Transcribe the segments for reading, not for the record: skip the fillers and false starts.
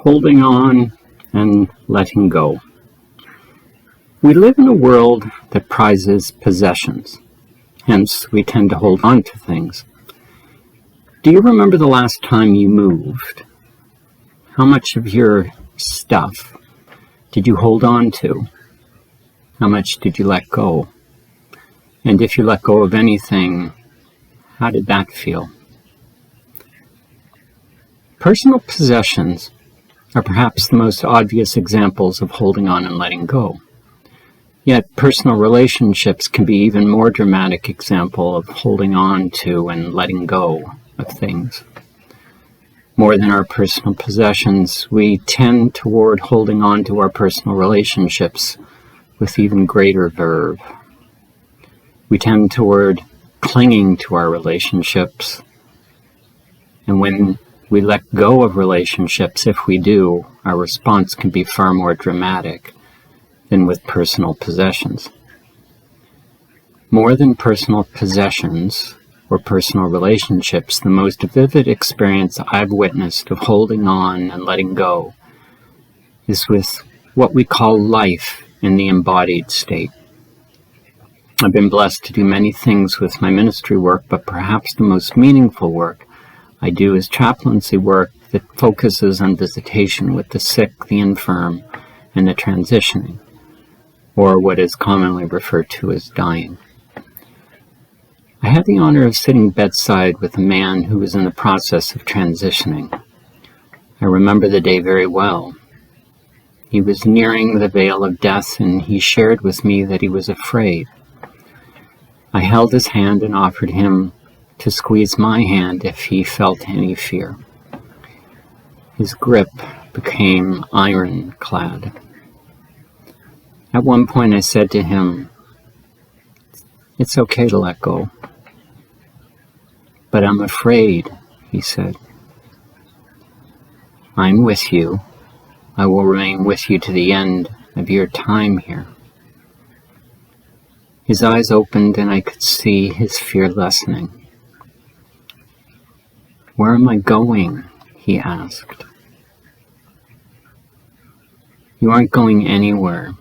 holding on and letting go. We live in a world that prizes possessions, hence we tend to hold on to things. Do you remember the last time you moved? How much of your stuff did you hold on to? How much did you let go? And if you let go of anything, how did that feel? Personal possessions are perhaps the most obvious examples of holding on and letting go. Yet personal relationships can be even more dramatic example of holding on to and letting go of things. More than our personal possessions, we tend toward holding on to our personal relationships with even greater verve. We tend toward clinging to our relationships, and when we let go of relationships, if we do, our response can be far more dramatic than with personal possessions. More than personal possessions or personal relationships, the most vivid experience I've witnessed of holding on and letting go is with what we call life in the embodied state. I've been blessed to do many things with my ministry work, but perhaps the most meaningful work I do is chaplaincy work that focuses on visitation with the sick, the infirm, and the transitioning, or what is commonly referred to as dying. I had the honor of sitting bedside with a man who was in the process of transitioning. I remember the day very well. He was nearing the veil of death, and he shared with me that he was afraid. I held his hand and offered him to squeeze my hand if he felt any fear. His grip became ironclad. At one point I said to him, "It's okay to let go." "But I'm afraid," he said. "I'm with you. I will remain with you to the end of your time here." His eyes opened and I could see his fear lessening. "Where am I going?" he asked. "You aren't going anywhere.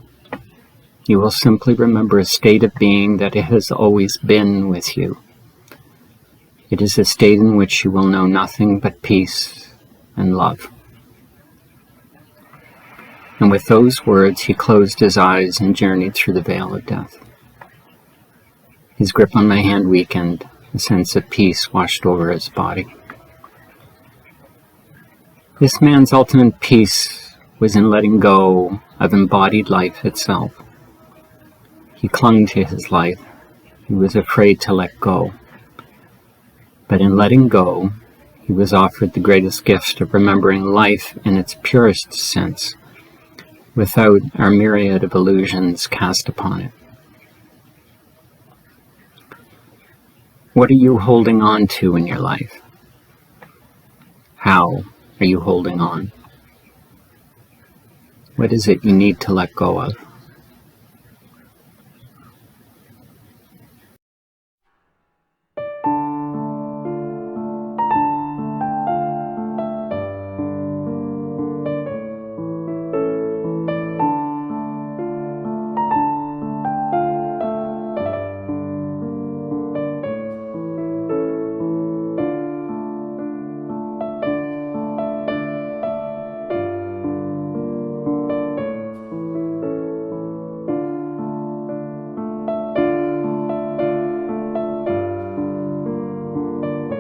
You will simply remember a state of being that has always been with you. It is a state in which you will know nothing but peace and love." And with those words, he closed his eyes and journeyed through the veil of death. His grip on my hand weakened. A sense of peace washed over his body. This man's ultimate peace was in letting go of embodied life itself. He clung to his life. He was afraid to let go. But in letting go, he was offered the greatest gift of remembering life in its purest sense, without our myriad of illusions cast upon it. What are you holding on to in your life? How are you holding on? What is it you need to let go of?